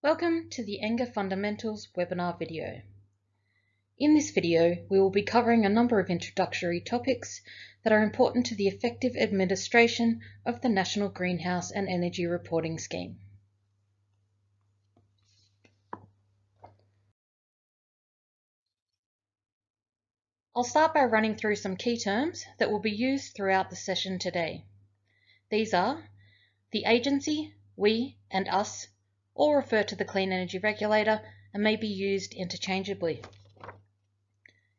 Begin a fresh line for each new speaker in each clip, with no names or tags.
Welcome to the NGER Fundamentals webinar video. In this video, we will be covering a number of introductory topics that are important to the effective administration of the National Greenhouse and Energy Reporting Scheme. I'll start by running through some key terms that will be used throughout the session today. These are the agency, we, and us, all refer to the Clean Energy Regulator and may be used interchangeably.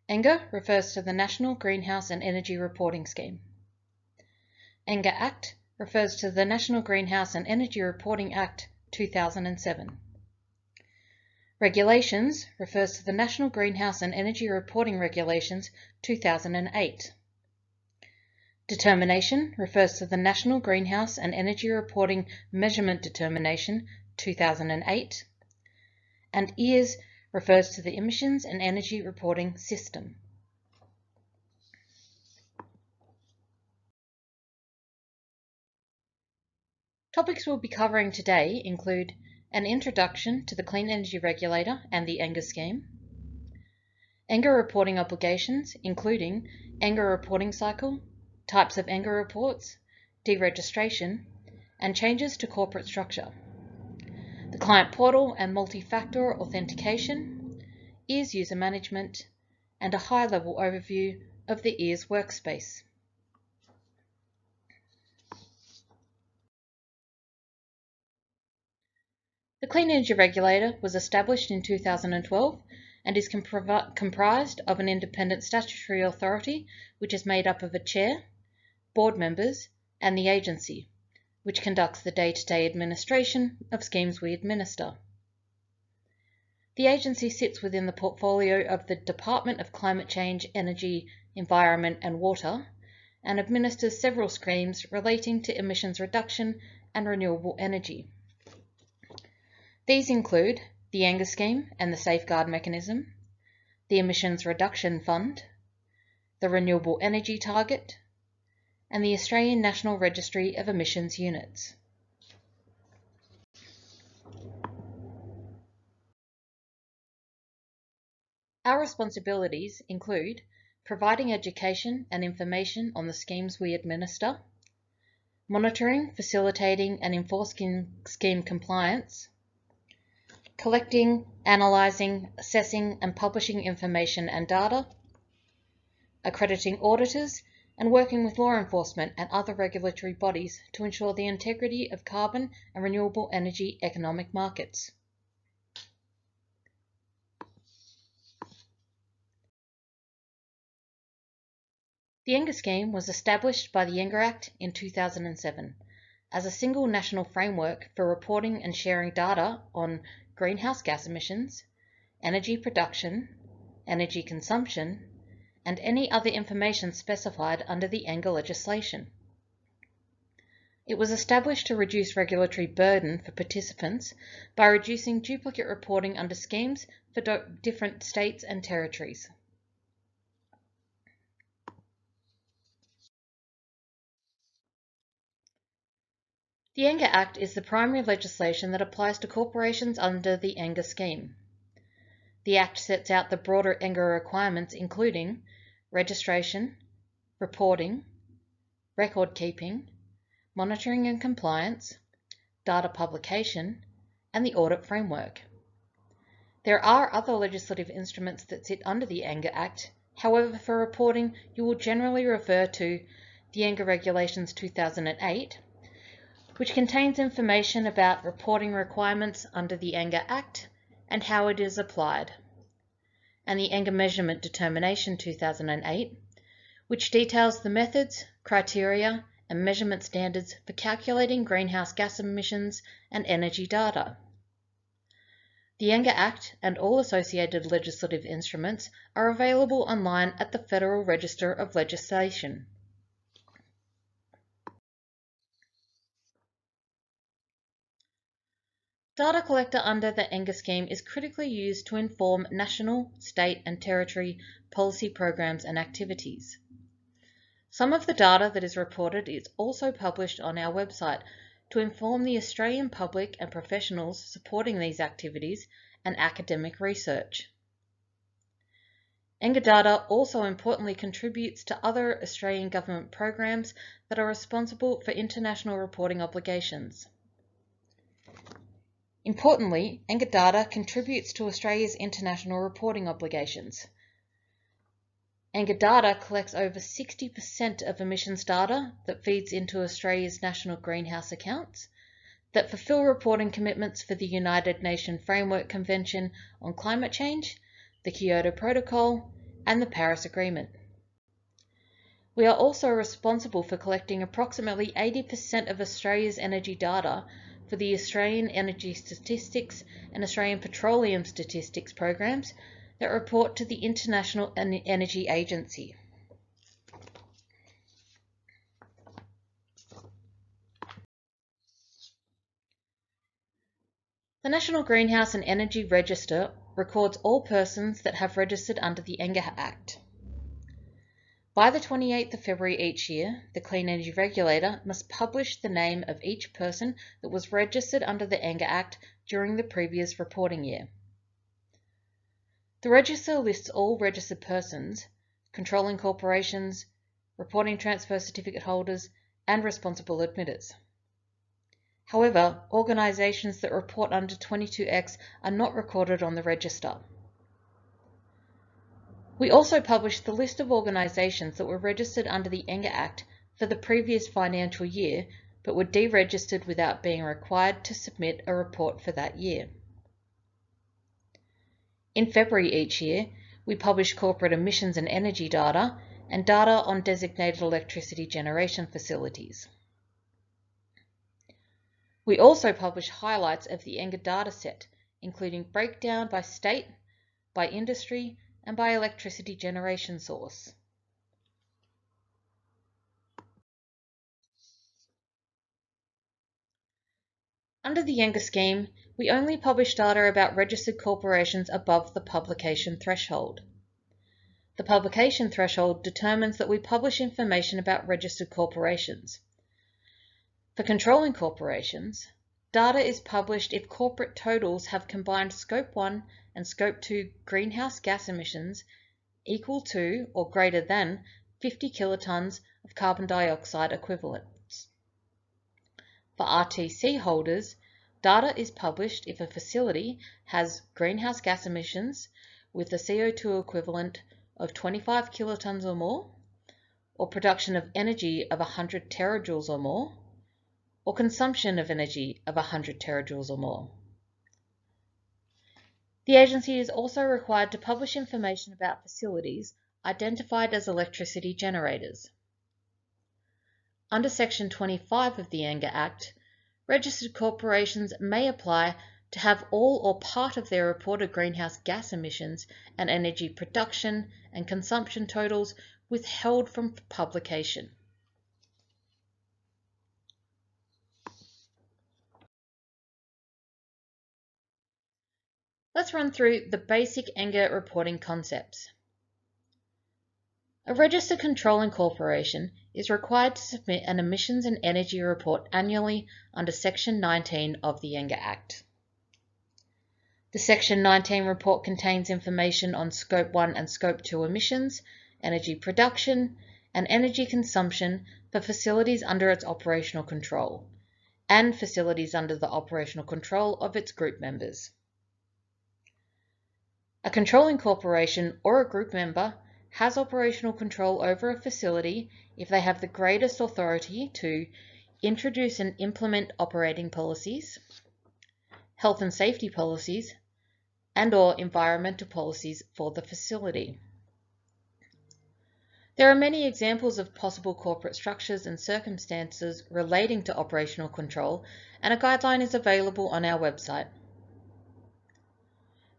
NGER refers to the National Greenhouse and Energy Reporting Scheme. NGER Act refers to the National Greenhouse and Energy Reporting Act 2007. Regulations refers to the National Greenhouse and Energy Reporting Regulations 2008. Determination refers to the National Greenhouse and Energy Reporting Measurement Determination 2008, and EERS refers to the Emissions and Energy Reporting System. Topics we'll be covering today include an introduction to the Clean Energy Regulator and the NGER scheme, NGER reporting obligations including NGER reporting cycle, types of NGER reports, deregistration, and changes to corporate structure, the client portal and multi-factor authentication, EERS user management, and a high-level overview of the EERS Workspace. The Clean Energy Regulator was established in 2012 and is comprised of an independent statutory authority which is made up of a chair, board members, and the agency, which conducts the day-to-day administration of schemes we administer. The agency sits within the portfolio of the Department of Climate Change, Energy, Environment and Water and administers several schemes relating to emissions reduction and renewable energy. These include the NGER scheme and the Safeguard Mechanism, the Emissions Reduction Fund, the Renewable Energy Target, and the Australian National Registry of Emissions Units. Our responsibilities include providing education and information on the schemes we administer, monitoring, facilitating, and enforcing scheme compliance, collecting, analysing, assessing, and publishing information and data, accrediting auditors, and working with law enforcement and other regulatory bodies to ensure the integrity of carbon and renewable energy economic markets. The NGER scheme was established by the NGER Act in 2007 as a single national framework for reporting and sharing data on greenhouse gas emissions, energy production, energy consumption, and any other information specified under the NGER legislation. It was established to reduce regulatory burden for participants by reducing duplicate reporting under schemes for different states and territories. The NGER Act is the primary legislation that applies to corporations under the NGER scheme. The Act sets out the broader NGER requirements including registration, reporting, record keeping, monitoring and compliance, data publication, and the audit framework. There are other legislative instruments that sit under the NGER Act. However, for reporting, you will generally refer to the NGER Regulations 2008, which contains information about reporting requirements under the NGER Act and how it is applied, and the NGER Measurement Determination 2008, which details the methods, criteria, and measurement standards for calculating greenhouse gas emissions and energy data. The NGER Act and all associated legislative instruments are available online at the Federal Register of Legislation. Data collector under the NGER scheme is critically used to inform national, state, and territory policy programs and activities. Some of the data that is reported is also published on our website, to inform the Australian public and professionals supporting these activities and academic research. NGER data also importantly contributes to other Australian government programs that are responsible for international reporting obligations. Importantly, NGER data contributes to Australia's international reporting obligations. NGER data collects over 60% of emissions data that feeds into Australia's national greenhouse accounts that fulfill reporting commitments for the United Nations Framework Convention on Climate Change, the Kyoto Protocol, and the Paris Agreement. We are also responsible for collecting approximately 80% of Australia's energy data for the Australian Energy Statistics and Australian Petroleum Statistics programs that report to the International Energy Agency. The National Greenhouse and Energy Register records all persons that have registered under the NGER Act. By the 28th of February each year, the Clean Energy Regulator must publish the name of each person that was registered under the NGER Act during the previous reporting year. The register lists all registered persons, controlling corporations, reporting transfer certificate holders, and responsible emitters. However, organisations that report under 22X are not recorded on the register. We also published the list of organisations that were registered under the NGER Act for the previous financial year but were deregistered without being required to submit a report for that year. In February each year, we publish corporate emissions and energy data and data on designated electricity generation facilities. We also publish highlights of the NGER dataset, including breakdown by state, by industry, and by electricity generation source. Under the NGER scheme, we only publish data about registered corporations above the publication threshold. The publication threshold determines that we publish information about registered corporations. For controlling corporations, data is published if corporate totals have combined Scope 1 and Scope 2 greenhouse gas emissions equal to or greater than 50 kilotons of carbon dioxide equivalents. For RTC holders, data is published if a facility has greenhouse gas emissions with a CO2 equivalent of 25 kilotons or more, or production of energy of 100 terajoules or more, or consumption of energy of 100 terajoules or more. The agency is also required to publish information about facilities identified as electricity generators. Under Section 25 of the NGER Act, registered corporations may apply to have all or part of their reported greenhouse gas emissions and energy production and consumption totals withheld from publication. Let's run through the basic NGER reporting concepts. A registered controlling corporation is required to submit an emissions and energy report annually under Section 19 of the NGER Act. The Section 19 report contains information on Scope 1 and Scope 2 emissions, energy production, and energy consumption for facilities under its operational control, and facilities under the operational control of its group members. A controlling corporation or a group member has operational control over a facility if they have the greatest authority to introduce and implement operating policies, health and safety policies, and/or environmental policies for the facility. There are many examples of possible corporate structures and circumstances relating to operational control, and a guideline is available on our website.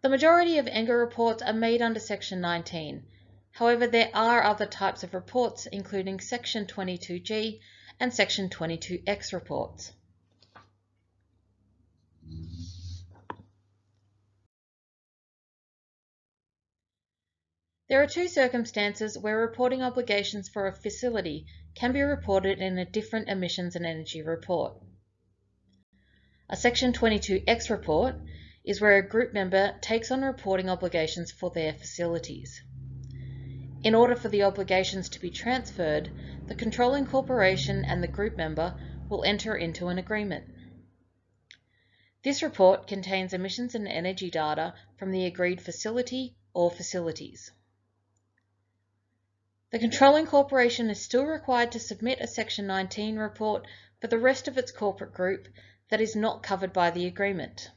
The majority of NGER reports are made under Section 19. However, there are other types of reports, including Section 22G and Section 22X reports. There are two circumstances where reporting obligations for a facility can be reported in a different emissions and energy report. A Section 22X report is where a group member takes on reporting obligations for their facilities. In order for the obligations to be transferred, the controlling corporation and the group member will enter into an agreement. This report contains emissions and energy data from the agreed facility or facilities. The controlling corporation is still required to submit a Section 19 report for the rest of its corporate group that is not covered by the agreement.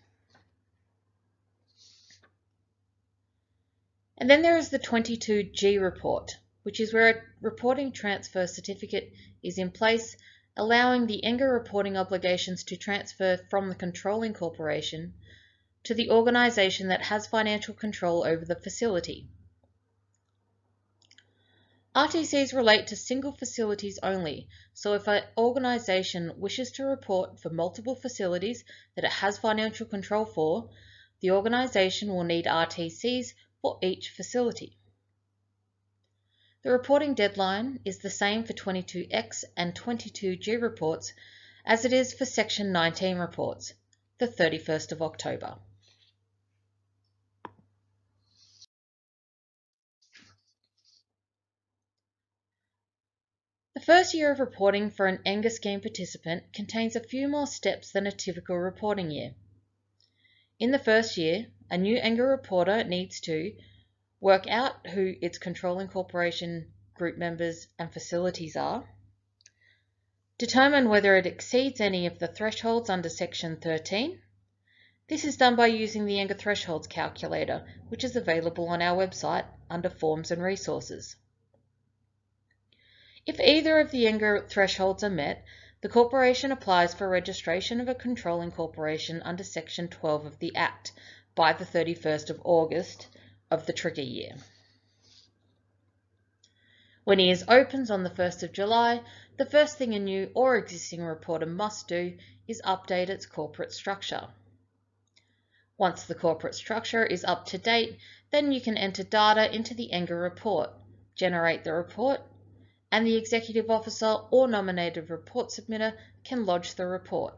And then there is the 22G report, which is where a reporting transfer certificate is in place, allowing the NGER reporting obligations to transfer from the controlling corporation to the organisation that has financial control over the facility. RTCs relate to single facilities only, so if an organisation wishes to report for multiple facilities that it has financial control for, the organisation will need RTCs for each facility. The reporting deadline is the same for 22X and 22G reports as it is for Section 19 reports, the 31st of October. The first year of reporting for an NGER scheme participant contains a few more steps than a typical reporting year. In the first year, a new NGER reporter needs to work out who its controlling corporation, group members and facilities are, determine whether it exceeds any of the thresholds under Section 13. This is done by using the NGER thresholds calculator, which is available on our website under Forms and Resources. If either of the NGER thresholds are met, the corporation applies for registration of a controlling corporation under Section 12 of the Act by the 31st of August of the trigger year. When EERS opens on the 1st of July, the first thing a new or existing reporter must do is update its corporate structure. Once the corporate structure is up to date, then you can enter data into the NGER report, generate the report, and the executive officer or nominated report submitter can lodge the report.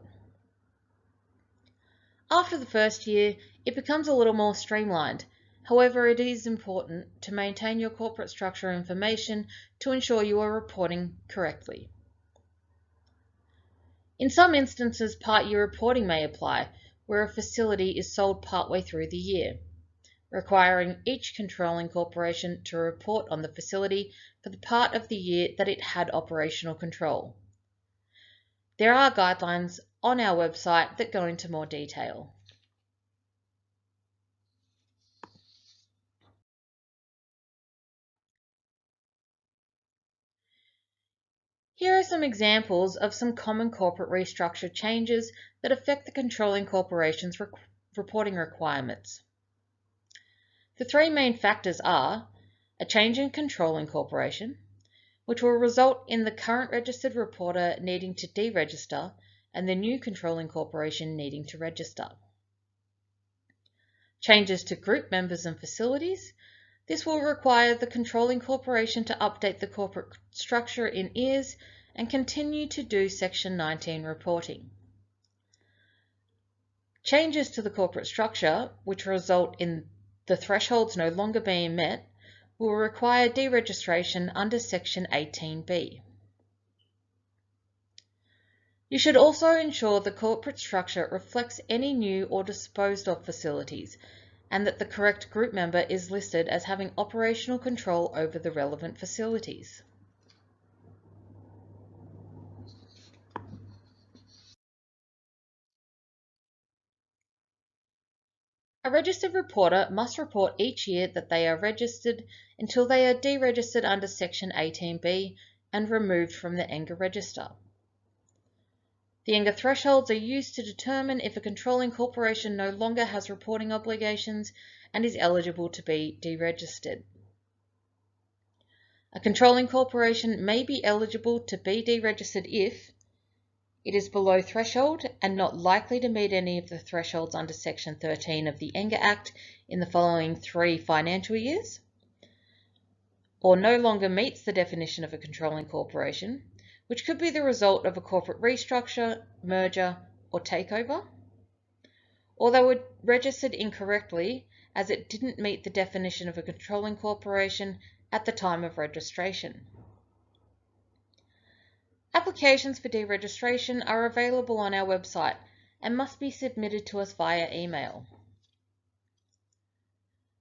After the first year, it becomes a little more streamlined. However, it is important to maintain your corporate structure information to ensure you are reporting correctly. In some instances, part-year reporting may apply, where a facility is sold partway through the year, requiring each controlling corporation to report on the facility for the part of the year that it had operational control. There are guidelines on our website that go into more detail. Here are some examples of some common corporate restructure changes that affect the controlling corporation's reporting requirements. The three main factors are a change in controlling corporation, which will result in the current registered reporter needing to deregister and the new controlling corporation needing to register. Changes to group members and facilities. This will require the controlling corporation to update the corporate structure in EERS and continue to do Section 19 reporting. Changes to the corporate structure, which result in the thresholds no longer being met, will require deregistration under Section 18B. You should also ensure the corporate structure reflects any new or disposed of facilities, and that the correct group member is listed as having operational control over the relevant facilities. A registered reporter must report each year that they are registered until they are deregistered under Section 18B and removed from the NGER register. The NGER thresholds are used to determine if a controlling corporation no longer has reporting obligations and is eligible to be deregistered. A controlling corporation may be eligible to be deregistered if it is below threshold and not likely to meet any of the thresholds under Section 13 of the NGER Act in the following 3 financial years, or no longer meets the definition of a controlling corporation, which could be the result of a corporate restructure, merger, or takeover, or they were registered incorrectly as it didn't meet the definition of a controlling corporation at the time of registration. Applications for deregistration are available on our website and must be submitted to us via email.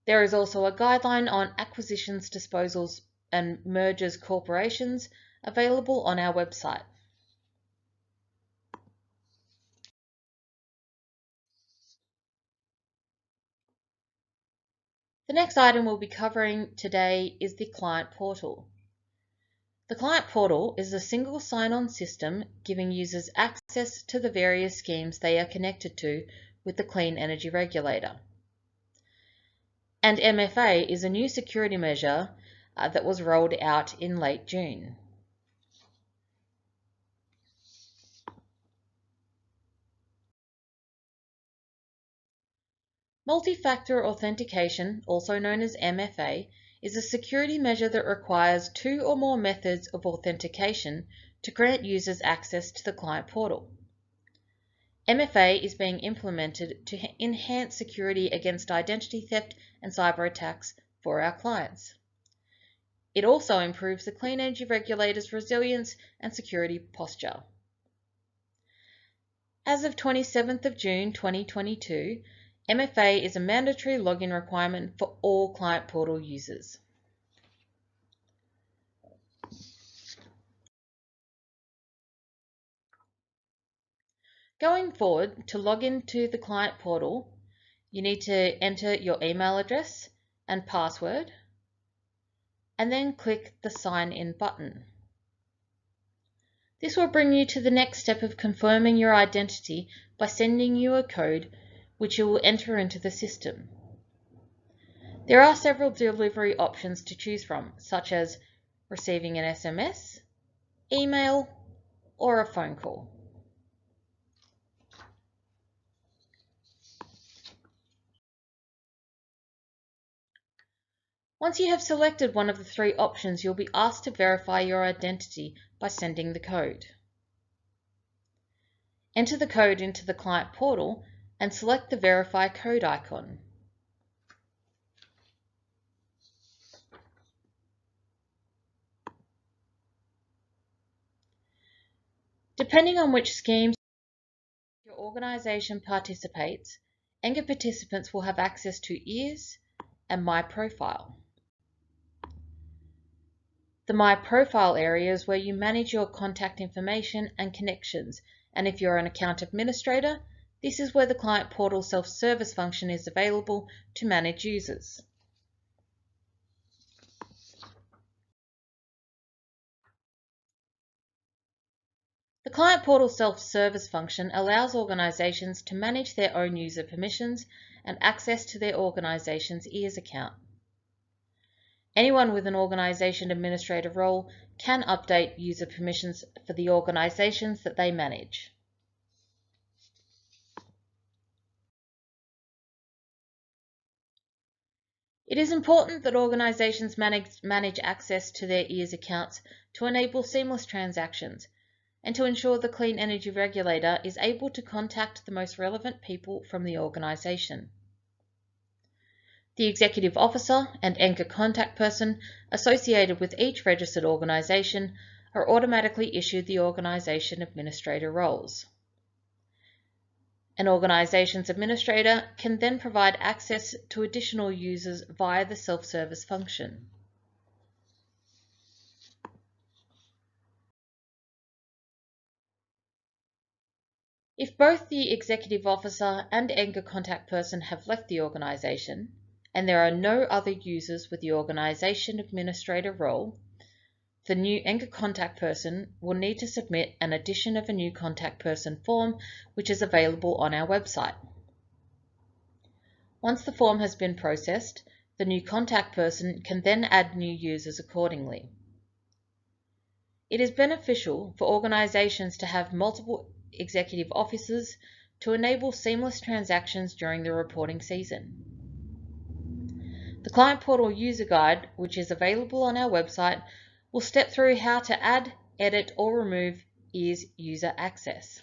There is also a guideline on acquisitions, disposals, and mergers corporations available on our website. The next item we'll be covering today is the client portal. The client portal is a single sign-on system giving users access to the various schemes they are connected to with the Clean Energy Regulator. And MFA is a new security measure that was rolled out in late June. Multi-factor authentication, also known as MFA, is a security measure that requires two or more methods of authentication to grant users access to the client portal. MFA is being implemented to enhance security against identity theft and cyber attacks for our clients. It also improves the Clean Energy Regulator's resilience and security posture. As of 27th of June 2022, MFA is a mandatory login requirement for all client portal users. Going forward, to log into the client portal, you need to enter your email address and password, and then click the Sign In button. This will bring you to the next step of confirming your identity by sending you a code which you will enter into the system. There are several delivery options to choose from, such as receiving an SMS, email, or a phone call. Once you have selected one of the three options, you'll be asked to verify your identity by sending the code. Enter the code into the client portal and select the Verify Code icon. Depending on which schemes your organisation participates, NGER participants will have access to EERS and My Profile. The My Profile area is where you manage your contact information and connections, and if you're an account administrator, this is where the client portal self-service function is available to manage users. The client portal self-service function allows organizations to manage their own user permissions and access to their organization's EERS account. Anyone with an organization administrator role can update user permissions for the organizations that they manage. It is important that organizations manage access to their EERS accounts to enable seamless transactions and to ensure the Clean Energy Regulator is able to contact the most relevant people from the organization. The Executive Officer and NGER contact person associated with each registered organization are automatically issued the organization administrator roles. An organization's administrator can then provide access to additional users via the self-service function. If both the Executive Officer and NGER contact person have left the organization, and there are no other users with the organization administrator role, the new NGER contact person will need to submit an addition of a new contact person form, which is available on our website. Once the form has been processed, the new contact person can then add new users accordingly. It is beneficial for organizations to have multiple executive officers to enable seamless transactions during the reporting season. The Client Portal User Guide, which is available on our website, will step through how to add, edit, or remove EERS user access.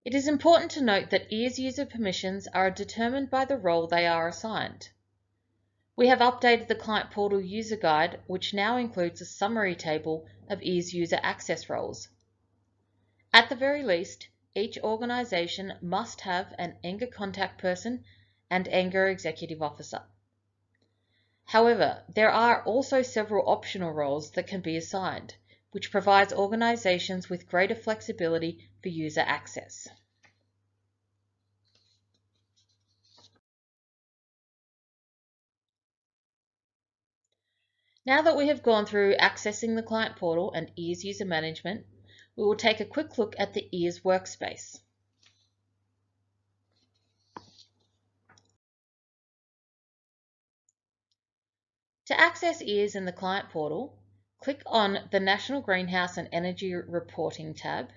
It is important to note that EERS user permissions are determined by the role they are assigned. We have updated the Client Portal User Guide, which now includes a summary table of EERS user access roles. At the very least, each organisation must have an NGER contact person and NGER executive officer. However, there are also several optional roles that can be assigned, which provides organisations with greater flexibility for user access. Now that we have gone through accessing the Client Portal and EERS User Management, we will take a quick look at the EERS Workspace. To access EERS in the Client Portal, click on the National Greenhouse and Energy Reporting tab,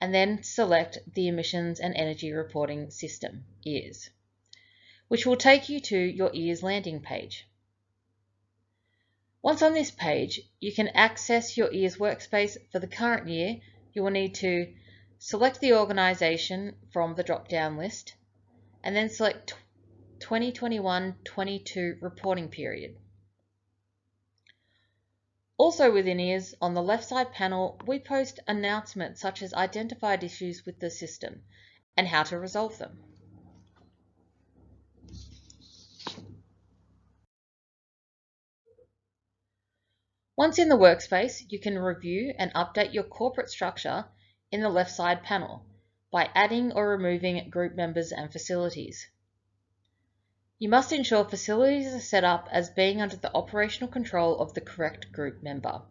and then select the Emissions and Energy Reporting System, EERS, which will take you to your EERS landing page. Once on this page, you can access your EERS Workspace for the current year. You will need to select the organisation from the drop-down list, and then select 2021-22 reporting period. Also within EERS, on the left side panel, we post announcements such as identified issues with the system and how to resolve them. Once in the workspace, you can review and update your corporate structure in the left side panel by adding or removing group members and facilities. You must ensure facilities are set up as being under the operational control of the correct group member.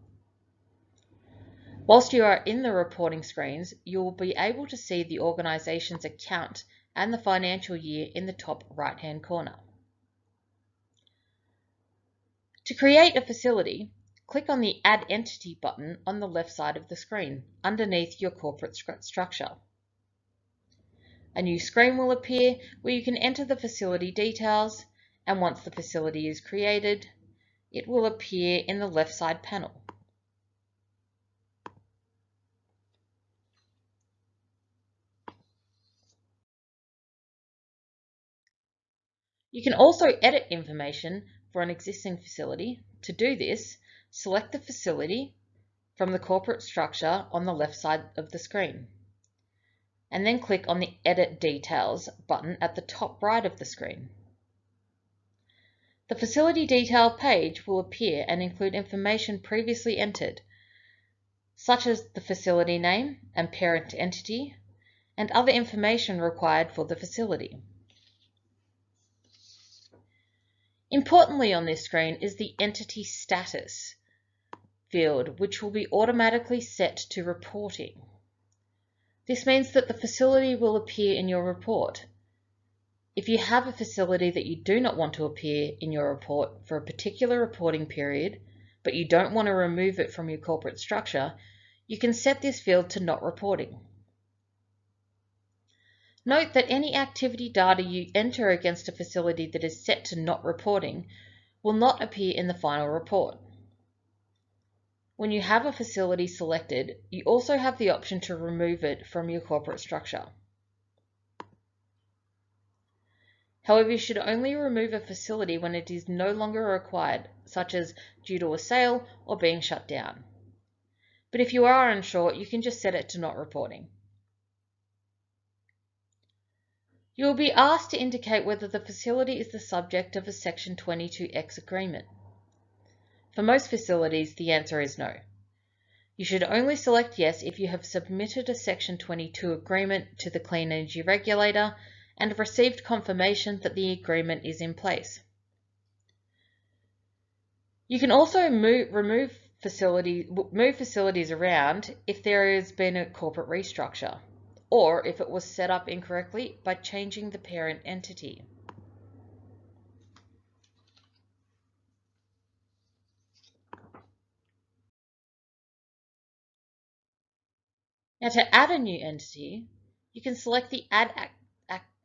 Whilst you are in the reporting screens, you will be able to see the organisation's account and the financial year in the top right-hand corner. To create a facility, click on the Add Entity button on the left side of the screen, underneath your corporate structure. A new screen will appear where you can enter the facility details, and once the facility is created, it will appear in the left side panel. You can also edit information for an existing facility. To do this, select the facility from the corporate structure on the left side of the screen, and then click on the Edit Details button at the top right of the screen. The facility detail page will appear and include information previously entered, such as the facility name and parent entity, and other information required for the facility. Importantly on this screen is the Entity Status field, which will be automatically set to reporting. This means that the facility will appear in your report. If you have a facility that you do not want to appear in your report for a particular reporting period, but you don't want to remove it from your corporate structure, you can set this field to not reporting. Note that any activity data you enter against a facility that is set to not reporting will not appear in the final report. When you have a facility selected, you also have the option to remove it from your corporate structure. However, you should only remove a facility when it is no longer required, such as due to a sale or being shut down. But if you are unsure, you can just set it to not reporting. You will be asked to indicate whether the facility is the subject of a Section 22X agreement. For most facilities, the answer is no. You should only select yes if you have submitted a Section 22 agreement to the Clean Energy Regulator and received confirmation that the agreement is in place. You can also move facilities around if there has been a corporate restructure, or if it was set up incorrectly by changing the parent entity. Now, to add a new entity, you can select the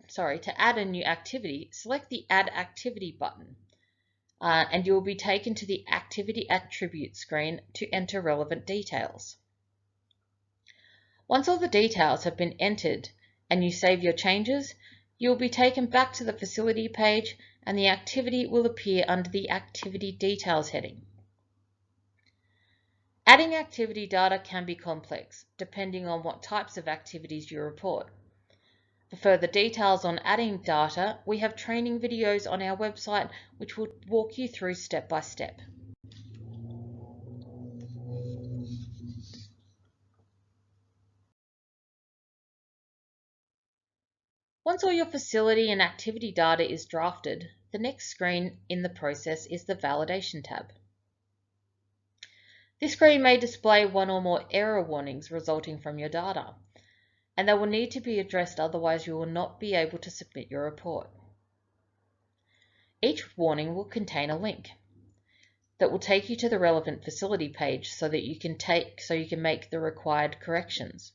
to add a new activity, select the Add Activity button, and you will be taken to the Activity Attribute screen to enter relevant details. Once all the details have been entered and you save your changes, you will be taken back to the facility page and the activity will appear under the Activity Details heading. Adding activity data can be complex, depending on what types of activities you report. For further details on adding data, we have training videos on our website which will walk you through step by step. Once all your facility and activity data is drafted, the next screen in the process is the Validation tab. This screen may display one or more error warnings resulting from your data, and they will need to be addressed, otherwise you will not be able to submit your report. Each warning will contain a link that will take you to the relevant facility page so that you can make the required corrections.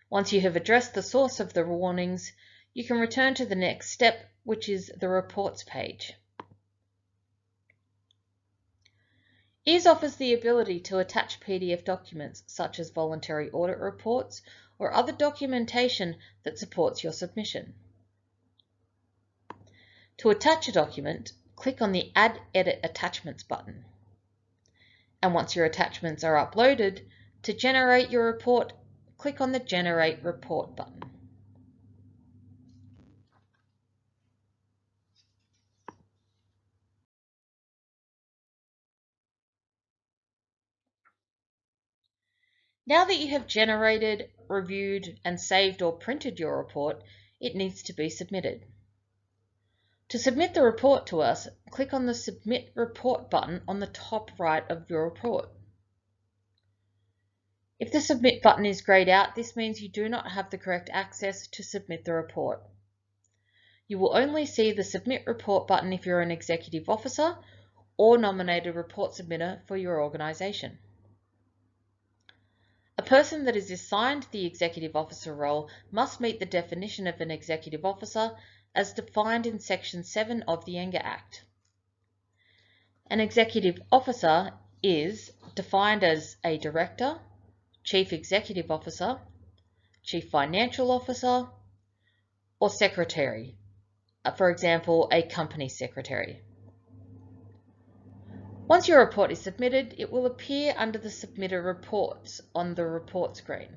Once you have addressed the source of the warnings, you can return to the next step, which is the Reports page. EERS offers the ability to attach PDF documents such as voluntary audit reports or other documentation that supports your submission. To attach a document, click on the Add Edit Attachments button. And once your attachments are uploaded, to generate your report, click on the Generate Report button. Now that you have generated, reviewed, and saved or printed your report, it needs to be submitted. To submit the report to us, click on the Submit Report button on the top right of your report. If the Submit button is grayed out, this means you do not have the correct access to submit the report. You will only see the Submit Report button if you're an executive officer or nominated report submitter for your organization. A person that is assigned the executive officer role must meet the definition of an executive officer as defined in Section 7 of the NGER Act. An executive officer is defined as a director, chief executive officer, chief financial officer, or secretary, for example, a company secretary. Once your report is submitted, it will appear under the Submitter Reports on the report screen.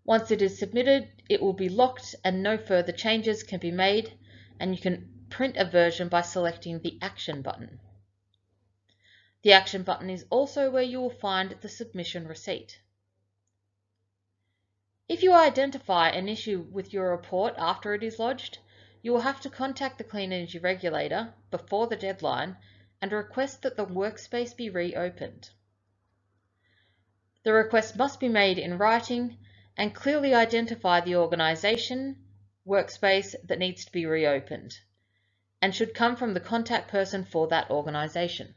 Once it is submitted, it will be locked and no further changes can be made, and you can print a version by selecting the Action button. The Action button is also where you will find the submission receipt. If you identify an issue with your report after it is lodged, you will have to contact the Clean Energy Regulator before the deadline and request that the workspace be reopened. The request must be made in writing and clearly identify the organisation, workspace that needs to be reopened, and should come from the contact person for that organisation.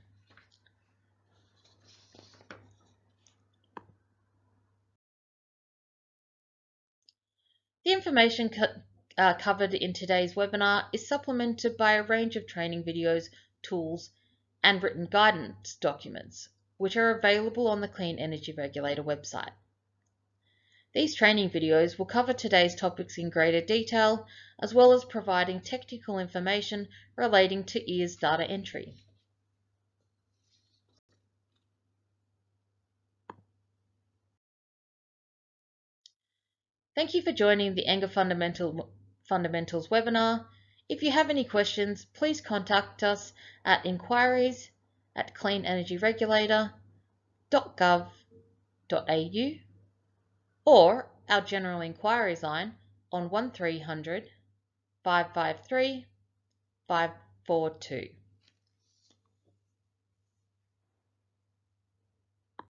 The information covered in today's webinar is supplemented by a range of training videos, tools, and written guidance documents, which are available on the Clean Energy Regulator website. These training videos will cover today's topics in greater detail, as well as providing technical information relating to EERS data entry. Thank you for joining the NGER Fundamentals webinar. If you have any questions, please contact us at inquiries@cleanenergyregulator.gov.au or our general inquiries line on 1300 553 542.